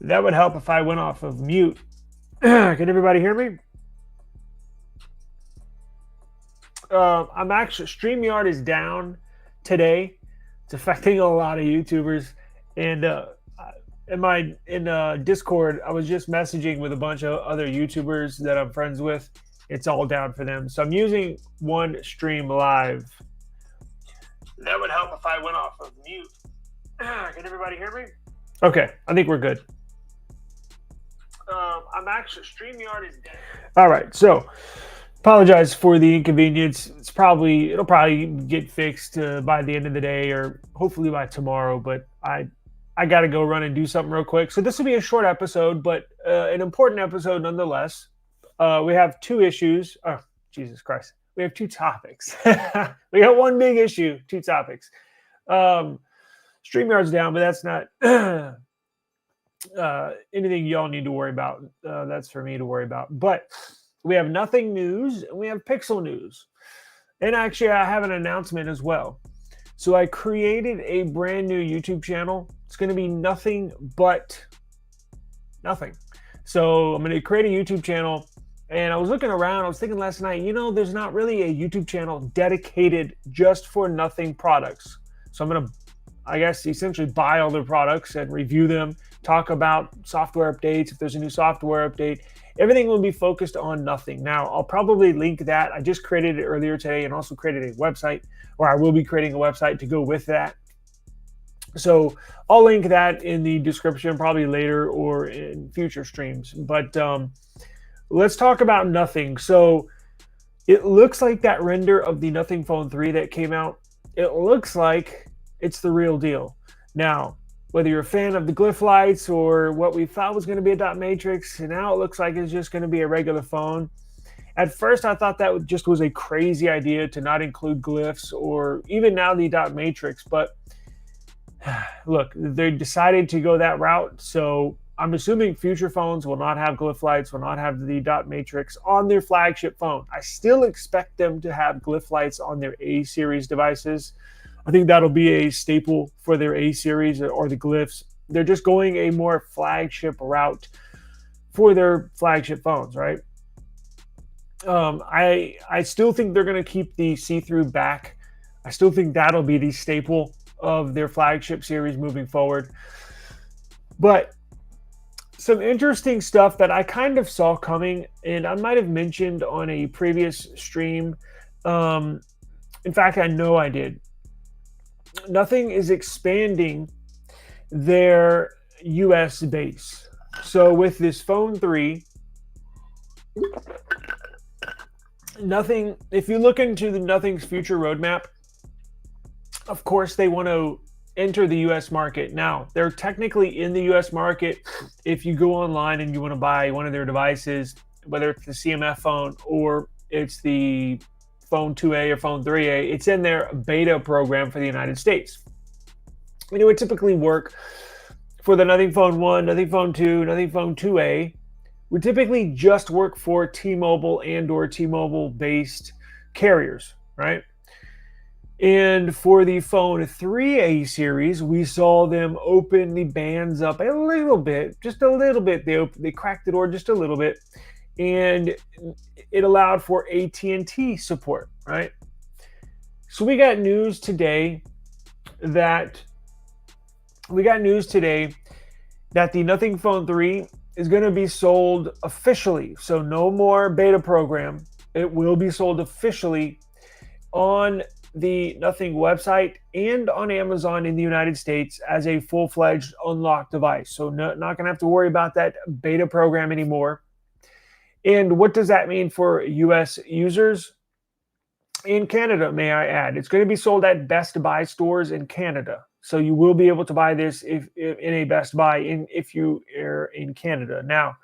That would help if I went off of mute. Can everybody hear me? I'm actually StreamYard is down today. It's affecting a lot of YouTubers, and in Discord, I was just messaging with a bunch of other YouTubers that I'm friends with. It's all down for them, so I'm using one stream live. That would help if I went off of mute. Can everybody hear me? Okay, I think we're good. I'm actually StreamYard is dead. All right, so apologize for the inconvenience. It'll probably get fixed by the end of the day or hopefully by tomorrow. But I got to go run and do something real quick. So this will be a short episode, but an important episode nonetheless. We have two issues. Oh, Jesus Christ. We have two topics. We got one big issue, two topics. StreamYard's down, but that's not anything y'all need to worry about. That's for me to worry about. But we have nothing news and we have pixel news. And actually, I have an announcement as well. So I created a brand new YouTube channel. It's going to be nothing but nothing. So I'm going to create a YouTube channel. And I was looking around. I was thinking last night, there's not really a YouTube channel dedicated just for nothing products. So I'm going to, I guess, essentially buy all their products and review them, talk about software updates, if there's a new software update. Everything will be focused on nothing. Now, I'll probably link that. I just created it earlier today and also created a website, or I will be creating a website to go with that. So I'll link that in the description probably later or in future streams. But let's talk about nothing. So it looks like that render of the Nothing Phone 3 that came out, it looks like it's the real deal. Now, whether you're a fan of the glyph lights or what we thought was going to be a dot matrix, and now it looks like it's just going to be a regular phone. At first, I thought that just was a crazy idea to not include glyphs or even now the dot matrix. But look, they decided to go that route. So I'm assuming future phones will not have glyph lights, will not have the dot matrix on their flagship phone. I still expect them to have glyph lights on their A series devices. I think that'll be a staple for their A series or the glyphs. They're just going a more flagship route for their flagship phones, right? I still think they're going to keep the see-through back. I still think that'll be the staple of their flagship series moving forward. But some interesting stuff that I kind of saw coming, and I might have mentioned on a previous stream. In fact, I know I did. Nothing is expanding their US base. So with this phone 3, Nothing, if you look into the Nothing's future roadmap, of course they want to enter the US market. Now, they're technically in the US market if you go online and you want to buy one of their devices, whether it's the CMF phone or it's the phone 2A or phone 3A, it's in their beta program for the United States. And it would typically work for the Nothing Phone 1, Nothing Phone 2, Nothing Phone 2A, would typically just work for T-Mobile and or T-Mobile based carriers, right? And for the phone 3A series, we saw them open the bands up a little bit, just a little bit. They cracked the door just a little bit, and it allowed for AT&T support, right? So we got news today that the Nothing Phone 3 is going to be sold officially. So no more beta program. It will be sold officially on the Nothing website and on Amazon in the United States as a full-fledged unlocked device. So not going to have to worry about that beta program anymore. And what does that mean for US users? In Canada, may I add, it's going to be sold at Best Buy stores in Canada. So you will be able to buy this if in a Best Buy if you are in Canada. Now,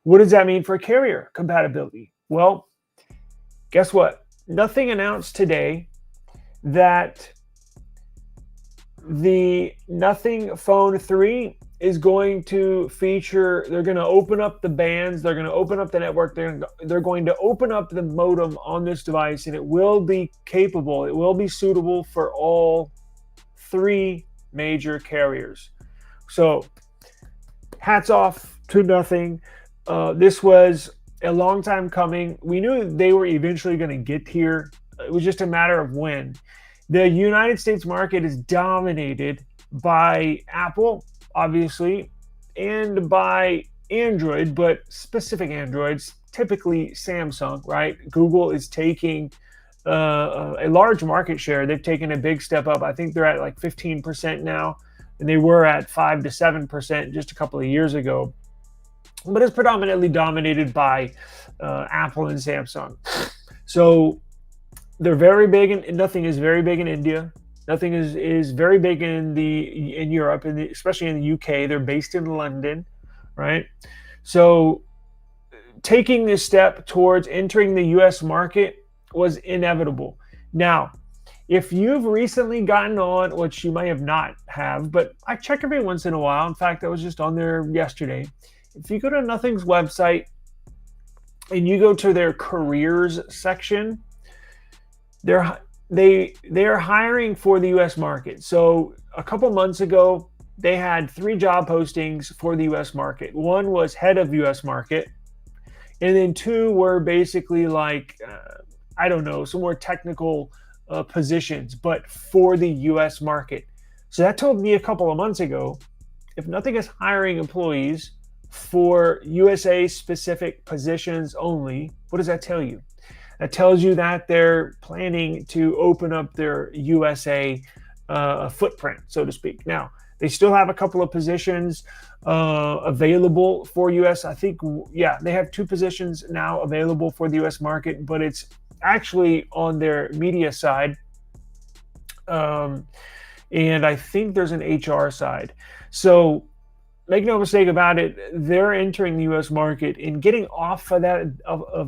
what does that mean for carrier compatibility? Well, guess what? Nothing announced today that the Nothing Phone 3 is going to feature, they're going to open up the bands, they're going to open up the network, they're going to open up the modem on this device, and it will be capable, it will be suitable for all 3 major carriers. So hats off to Nothing. This was a long time coming. We knew they were eventually going to get here. It was just a matter of when. The United States market is dominated by Apple, obviously, and by Android, but specific Androids, typically Samsung, right? Google is taking a large market share. They've taken a big step up. I think they're at like 15% now, and they were at 5 to 7% just a couple of years ago. But it's predominantly dominated by Apple and Samsung. So they're very big, and Nothing is very big in India. Nothing is very big in Europe, especially in the UK. They're based in London, right? So taking this step towards entering the US market was inevitable. Now, if you've recently gotten on, which you may have not have, but I check every once in a while. In fact, I was just on there yesterday. If you go to Nothing's website and you go to their careers section, they are hiring for the US market. So a couple months ago, they had 3 job postings for the US market. One was head of US market, and then 2 were basically like, I don't know, some more technical positions, but for the US market. So that told me a couple of months ago, if Nothing is hiring employees for USA specific positions only, what does that tell you? That tells you that they're planning to open up their USA footprint, so to speak. Now, they still have a couple of positions available for US. I think, yeah, they have 2 positions now available for the US market, but it's actually on their media side. And I think there's an HR side. So make no mistake about it, they're entering the US market, and getting off of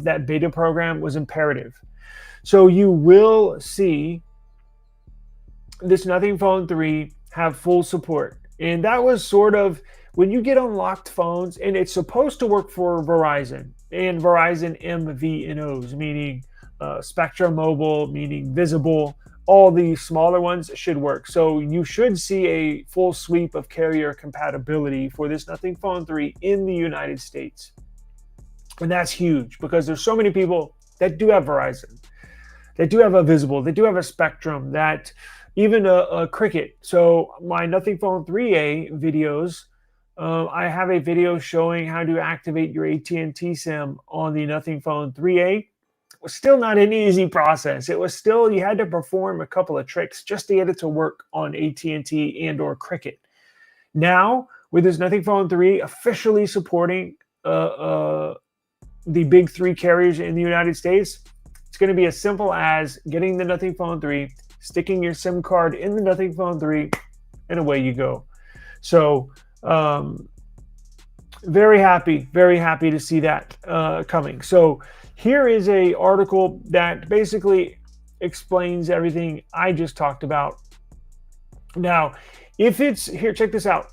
that beta program was imperative. So you will see this Nothing Phone 3 have full support. And that was sort of when you get unlocked phones, and it's supposed to work for Verizon and Verizon MVNOs, meaning Spectrum Mobile, meaning Visible. All the smaller ones should work. So you should see a full sweep of carrier compatibility for this Nothing Phone 3 in the United States. And that's huge because there's so many people that do have Verizon, that do have a Visible, that do have a Spectrum, that even a Cricket. So my Nothing Phone 3A videos, I have a video showing how to activate your AT&T SIM on the Nothing Phone 3A. Was still not an easy process. It was still, you had to perform a couple of tricks just to get it to work on AT&T and or Cricket. Now, with this Nothing Phone 3 officially supporting the big 3 carriers in the United States, it's going to be as simple as getting the Nothing Phone 3, sticking your SIM card in the Nothing Phone 3, and away you go. So, very happy to see that coming. So here is a article that basically explains everything I just talked about. Now, if it's here, check this out.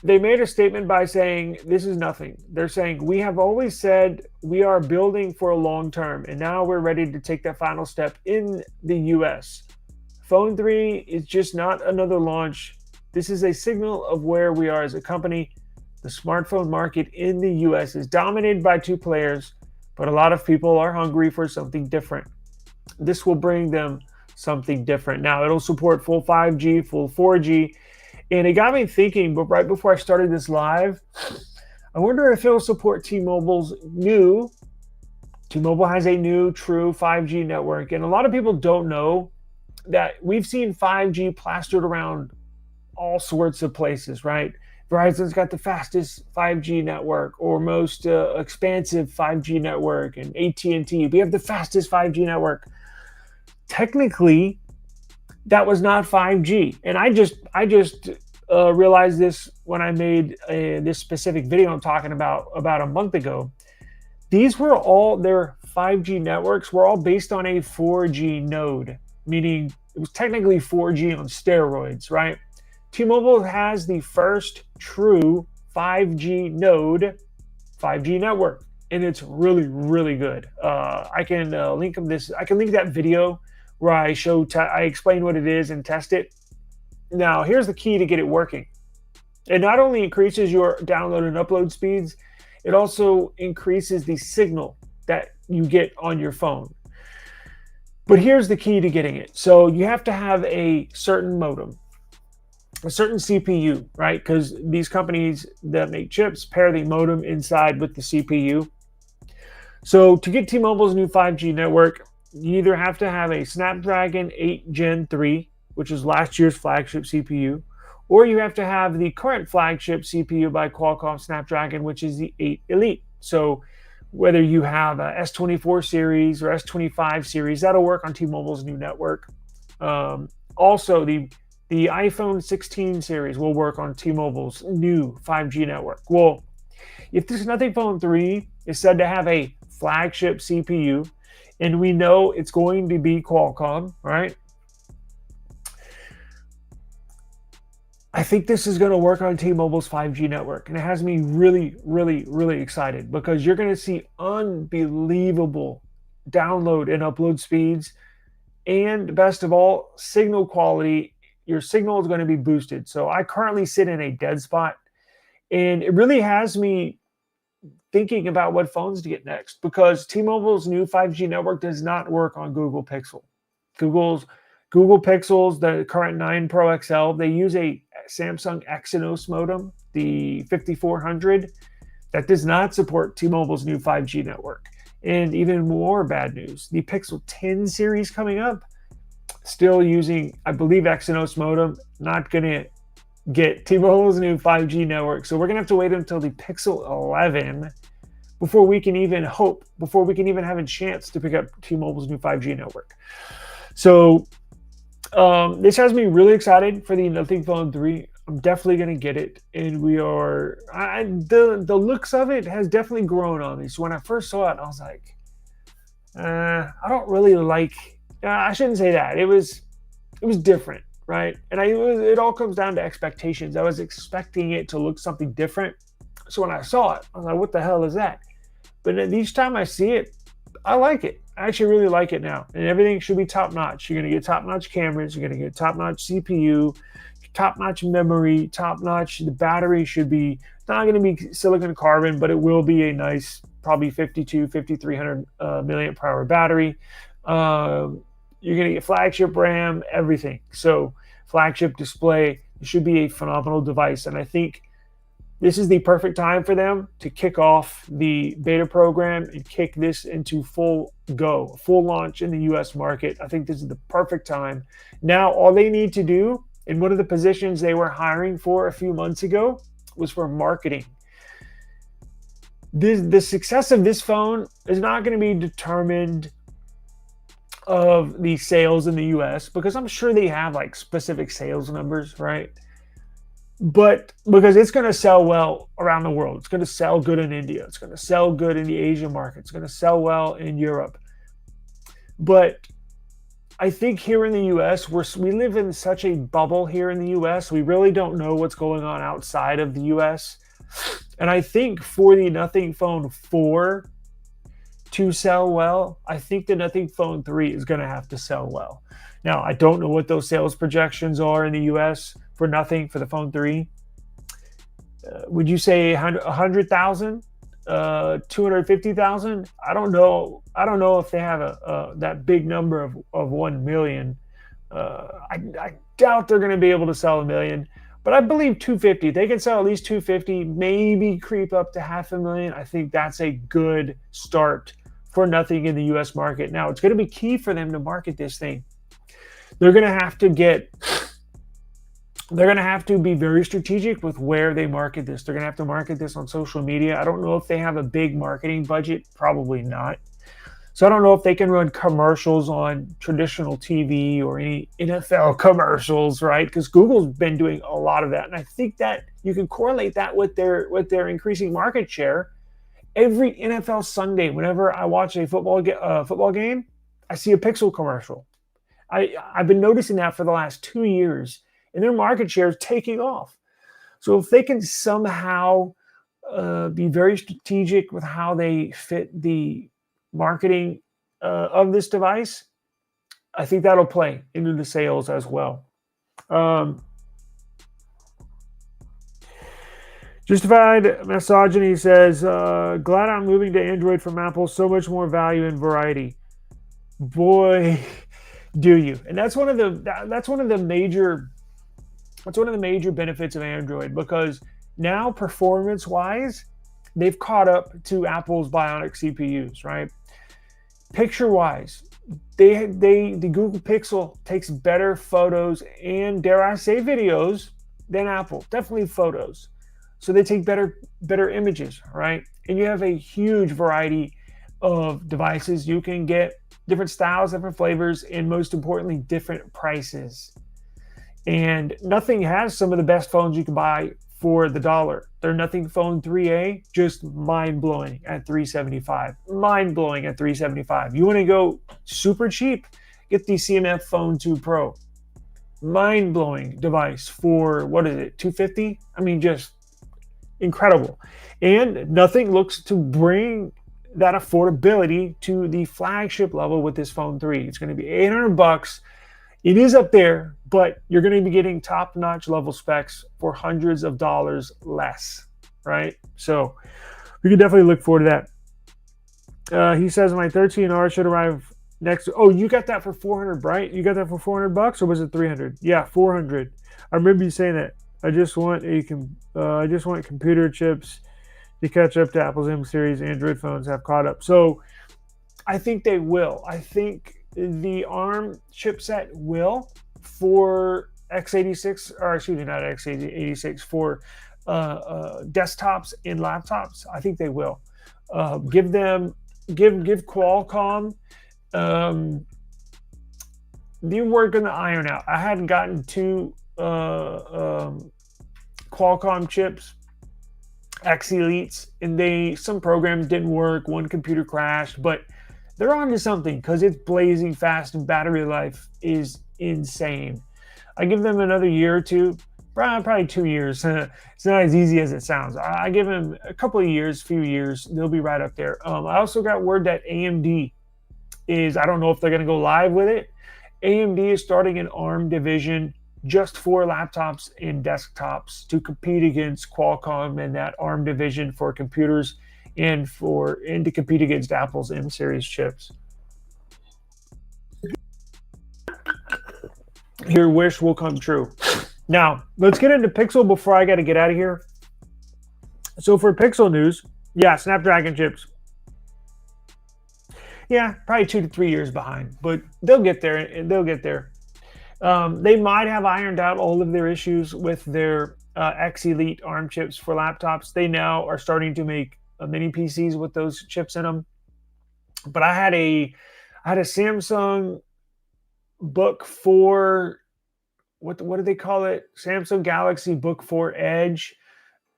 They made a statement by saying this is Nothing. They're saying, we have always said we are building for a long term, and now we're ready to take that final step in the US. Phone 3 is just not another launch. This is a signal of where we are as a company. The smartphone market in the US is dominated by 2 players, but a lot of people are hungry for something different. This will bring them something different. Now, it'll support full 5G, full 4G, and it got me thinking, but right before I started this live, I wonder if it'll support T-Mobile's new. T-Mobile has a new true 5G network, and a lot of people don't know that we've seen 5G plastered around all sorts of places, right? Verizon's got the fastest 5G network, or most expansive 5G network, and AT&T, we have the fastest 5G network. Technically, that was not 5G, and I just realized this when I made this specific video I'm talking about a month ago. These were all their 5G networks were all based on a 4G node, meaning it was technically 4G on steroids, right? T-Mobile has the first true 5G node, 5G network, and it's really, really good. I can link that video where I explain what it is and test it. Now, here's the key to get it working. It not only increases your download and upload speeds, it also increases the signal that you get on your phone. But here's the key to getting it. So you have to have a certain modem, a certain CPU, right? Because these companies that make chips pair the modem inside with the CPU. So to get T-Mobile's new 5G network, you either have to have a Snapdragon 8 Gen 3, which is last year's flagship CPU, or you have to have the current flagship CPU by Qualcomm Snapdragon, which is the 8 Elite. So whether you have a S24 series or S25 series, that'll work on T-Mobile's new network. Also, the iPhone 16 series will work on T-Mobile's new 5G network. Well, if this Nothing Phone 3 is said to have a flagship CPU, and we know it's going to be Qualcomm, right? I think this is going to work on T-Mobile's 5G network, and it has me really, really, really excited because you're going to see unbelievable download and upload speeds, and best of all, signal quality. Your signal is going to be boosted. So I currently sit in a dead spot, and it really has me thinking about what phones to get next because T-Mobile's new 5G network does not work on Google Pixel. Google Pixels, the current 9 Pro XL, they use a Samsung Exynos modem, the 5400, that does not support T-Mobile's new 5G network. And even more bad news, the Pixel 10 series coming up, still using, I believe, Exynos modem, not going to get T-Mobile's new 5G network. So we're going to have to wait until the Pixel 11 before we can even have a chance to pick up T-Mobile's new 5G network. So this has me really excited for the Nothing Phone 3. I'm definitely going to get it. And the looks of it has definitely grown on me. So when I first saw it, I was like, I don't really like, I shouldn't say that. It was different, right? And it all comes down to expectations. I was expecting it to look something different. So when I saw it, I was like, what the hell is that? But each time I see it, I like it. I actually really like it now. And everything should be top notch. You're going to get top notch cameras. You're going to get top notch CPU, top notch memory, top notch. The battery should be not going to be silicon carbon, but it will be a nice, probably 5,300 milliamp hour battery. You're going to get flagship RAM, everything. So flagship display. It should be a phenomenal device. And I think this is the perfect time for them to kick off the beta program and kick this into full launch in the US market. I think this is the perfect time. Now, all they need to do, and one of the positions they were hiring for a few months ago, was for marketing. The success of this phone is not going to be determined of the sales in the US because I'm sure they have like specific sales numbers, right? But because it's going to sell well around the world. It's going to sell good in India. It's going to sell good in the Asian market. It's going to sell well in Europe. But I think here in the US, we live in such a bubble here in the US. We really don't know what's going on outside of the US. And I think for the Nothing Phone 4 to sell well, I think the Nothing Phone 3 is going to have to sell well. Now, I don't know what those sales projections are in the US for the Phone 3. Would you say 100,000, 250,000? I don't know. I don't know if they have that big number of 1 million. I doubt they're going to be able to sell 1 million, but I believe 250. They can sell at least 250, maybe creep up to 500,000. I think that's a good start for Nothing in the U.S. market. Now, it's going to be key for them to market this thing. They're going to have to be very strategic with where they market this. They're going to have to market this on social media. I don't know if they have a big marketing budget. Probably not. So I don't know if they can run commercials on traditional TV or any NFL commercials, right? Because Google's been doing a lot of that. And I think that you can correlate that with their increasing market share. Every NFL Sunday, whenever I watch a football game, I see a Pixel commercial. I've been noticing that for the last 2 years, and their market share is taking off. So if they can somehow be very strategic with how they fit the marketing of this device, I think that'll play into the sales as well. Justified Misogyny says, glad I'm moving to Android from Apple. So much more value and variety. Boy, do you. And that's one of the major benefits of Android, because now performance wise, they've caught up to Apple's Bionic CPUs, right? Picture wise, the Google Pixel takes better photos and, dare I say, videos than Apple. Definitely photos. So they take better images, right? And you have a huge variety of devices. You can get different styles, different flavors, and most importantly, different prices. And Nothing has some of the best phones you can buy for the dollar. Their Nothing Phone 3A, just mind blowing at 375. Mind blowing at 375. You want to go super cheap? Get the CMF Phone 2 Pro. Mind blowing device for, what is it, 250? I mean, just incredible. And Nothing looks to bring that affordability to the flagship level with this Phone 3. It's going to be $800. It is up there, but you're going to be getting top-notch level specs for hundreds of dollars less, right? So we can definitely look forward to that. He says my 13R should arrive next. Oh, you got that for 400, right? You got that for $400, or was it 300? Yeah, 400. I remember you saying that. I just want computer chips to catch up to Apple's M series. Android phones have caught up. So I think they will. I think the ARM chipset will for x86, or excuse me, not x86, for desktops and laptops. I think they will. Give Qualcomm the work in the iron out. I hadn't gotten two Qualcomm chips, X Elites, and some programs didn't work. One computer crashed, but they're on to something because it's blazing fast and battery life is insane. I give them another year or two, probably 2 years. It's not as easy as it sounds. I give them a couple of years, few years, they'll be right up there. I also got word that AMD is, I don't know if they're going to go live with it. AMD is starting an ARM division just for laptops and desktops to compete against Qualcomm and that ARM division for computers, and to compete against Apple's M series chips. Your wish will come true. Now, let's get into Pixel before I got to get out of here. So for Pixel news, yeah, Snapdragon chips. Yeah, probably 2 to 3 years behind, but they'll get there, and they'll get there. They might have ironed out all of their issues with their X Elite ARM chips for laptops. They now are starting to make mini PCs with those chips in them. But I had a Samsung Book 4. What do they call it? Samsung Galaxy Book 4 Edge.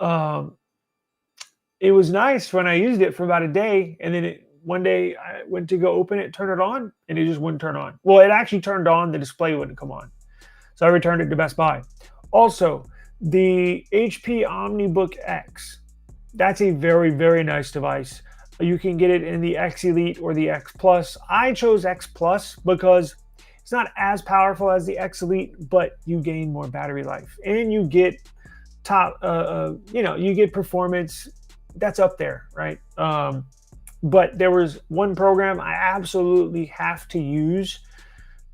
It was nice when I used it for about a day, and then one day I went to go open it, turn it on, and it just wouldn't turn on. Well, it actually turned on, the display wouldn't come on. So I returned it to Best Buy. Also, the HP OmniBook X. That's a very, very nice device. You can get it in the X Elite or the X Plus. I chose X Plus because it's not as powerful as the X Elite, but you gain more battery life and you get you get performance that's up there, right? But there was one program I absolutely have to use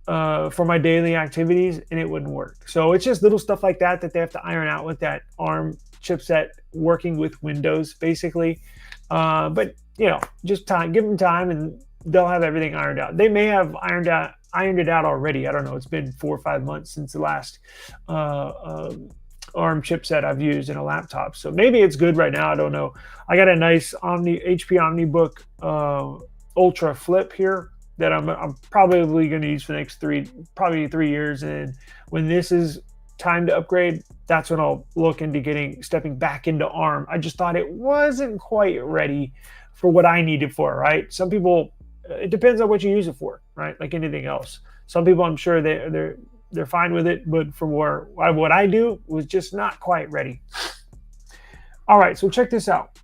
for my daily activities, and it wouldn't work. So it's just little stuff like that they have to iron out with that ARM chipset working with Windows, basically. But just give them time, and they'll have everything ironed out. They may have ironed it out already. I don't know. It's been 4 or 5 months since the last ARM chipset I've used in a laptop, so maybe it's good right now. I don't know. I got a nice HP OmniBook Ultra Flip here that I'm probably going to use for the next 3 years, and when this is time to upgrade, that's when I'll look into stepping back into ARM. I just thought it wasn't quite ready for what I needed for, right? Some people, it depends on what you use it for, right? Like anything else. Some people, I'm sure they're fine with it, but for what I do was just not quite ready. All right, so check this out.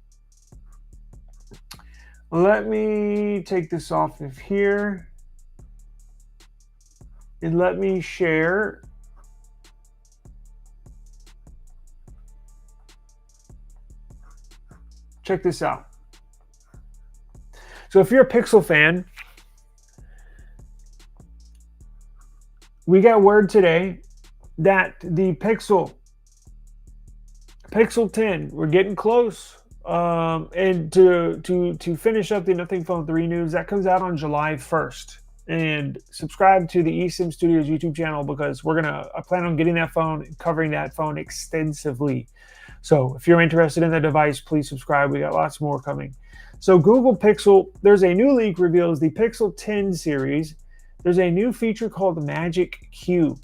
Let me take this off of here and let me share check this out. So if you're a Pixel fan, we got word today that the Pixel 10, we're getting close. And to finish up the Nothing Phone 3 news, that comes out on July 1st. And subscribe to the eSIM Studios YouTube channel because I plan on getting that phone and covering that phone extensively. So if you're interested in the device, please subscribe. We got lots more coming. So Google Pixel, there's a new leak reveals the Pixel 10 series. There's a new feature called Magic Q.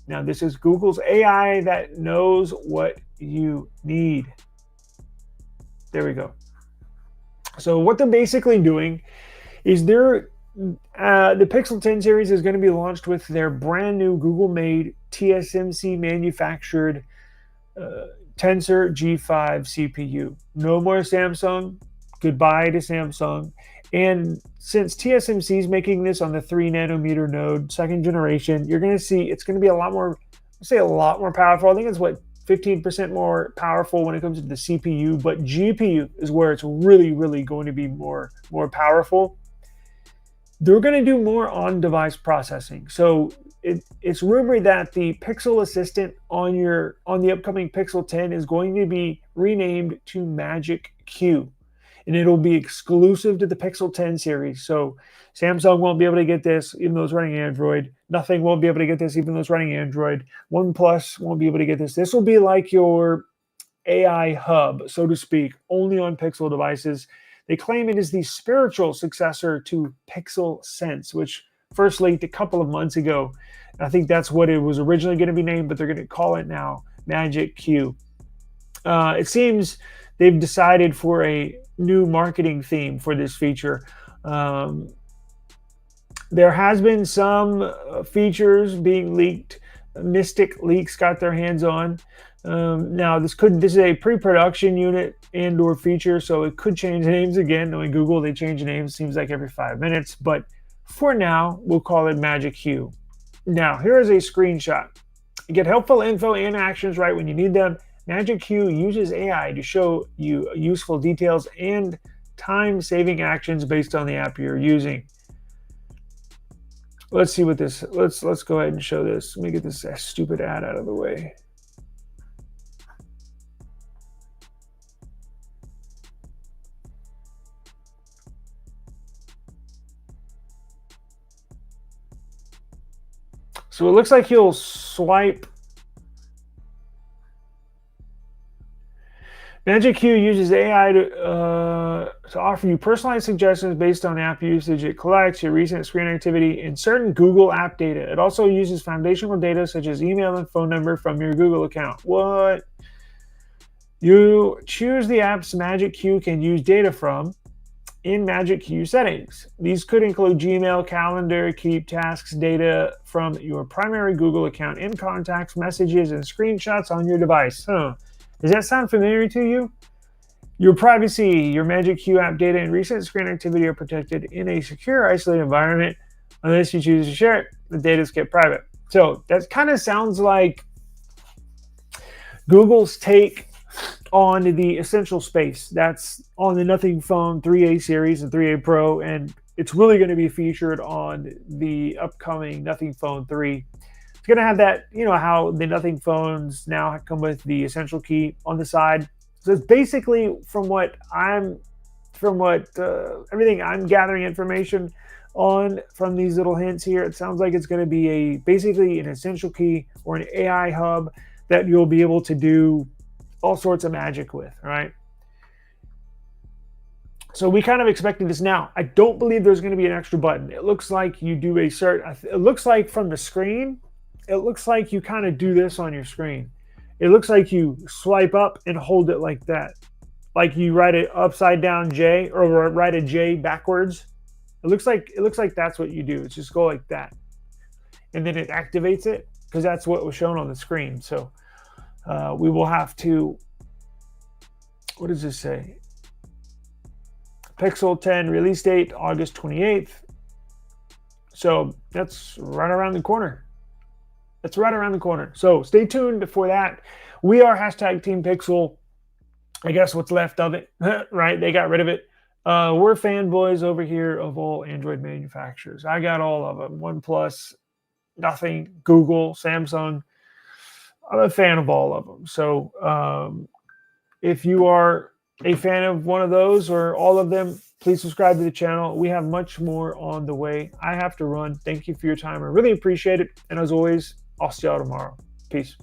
Now this is Google's AI that knows what you need. There we go. So what they're basically doing is the Pixel 10 series is going to be launched with their brand new Google-made TSMC manufactured Tensor G5 CPU. No more Samsung. Goodbye to Samsung. And since TSMC is making this on the 3 nanometer node, second generation, you're going to see it's going to be a lot more powerful. I think it's 15% more powerful when it comes to the CPU, but GPU is where it's really, really going to be more powerful. They're going to do more on-device processing. So it's rumored that the Pixel Assistant on the upcoming Pixel 10 is going to be renamed to Magic Q, and it'll be exclusive to the Pixel 10 series. So Samsung won't be able to get this even though it's running Android. Nothing won't be able to get this even though it's running Android. OnePlus won't be able to get this. This will be like your AI hub, so to speak, only on Pixel devices. They claim it is the spiritual successor to Pixel Sense, which first leaked a couple of months ago. I think that's what it was originally going to be named, but they're going to call it now Magic Q. It seems they've decided for a new marketing theme for this feature. There has been some features being leaked. Mystic Leaks got their hands on. Now this is a pre-production unit and/or feature, so it could change names again. Knowing Google, they change names seems like every 5 minutes. But for now, we'll call it Magic Q. Now here is a screenshot. You get helpful info and actions right when you need them. Magic Q uses AI to show you useful details and time-saving actions based on the app you're using. Let's see what this. Let's go ahead and show this. Let me get this stupid ad out of the way. So it looks like you'll swipe. Magic Q uses AI to offer you personalized suggestions based on app usage. It collects your recent screen activity and certain Google app data. It also uses foundational data such as email and phone number from your Google account. What? You choose the apps Magic Q can use data from in Magic Q settings. These could include Gmail, calendar, keep tasks, data from your primary Google account in contacts, messages, and screenshots on your device. Does that sound familiar to you? Your privacy, your Magic Q app data, and recent screen activity are protected in a secure, isolated environment. Unless you choose to share it, the data is kept private. So that kind of sounds like Google's take on the essential space. That's on the Nothing Phone 3A series and 3A Pro, and it's really going to be featured on the upcoming Nothing Phone 3. It's going to have that, how the Nothing phones now come with the essential key on the side. So it's basically from everything I'm gathering information on from these little hints here, it sounds like it's going to be basically an essential key or an AI hub that you'll be able to do all sorts of magic with, right? So we kind of expected this now. I don't believe there's going to be an extra button. It looks like you do a search. It looks like from the screen, it looks like you kind of do this on your screen. It looks like you swipe up and hold it like that. Like you write an upside down J or write a J backwards. It looks like that's what you do. It's just go like that. And then it activates it because that's what was shown on the screen. So we will have to, what does this say? Pixel 10 release date, August 28th. So that's right around the corner. So stay tuned for that. We are #TeamPixel. I guess what's left of it, right? They got rid of it. We're fanboys over here of all Android manufacturers. I got all of them: OnePlus, Nothing, Google, Samsung. I'm a fan of all of them. So if you are a fan of one of those or all of them, please subscribe to the channel. We have much more on the way. I have to run. Thank you for your time. I really appreciate it. And as always, I'll see y'all tomorrow. Peace.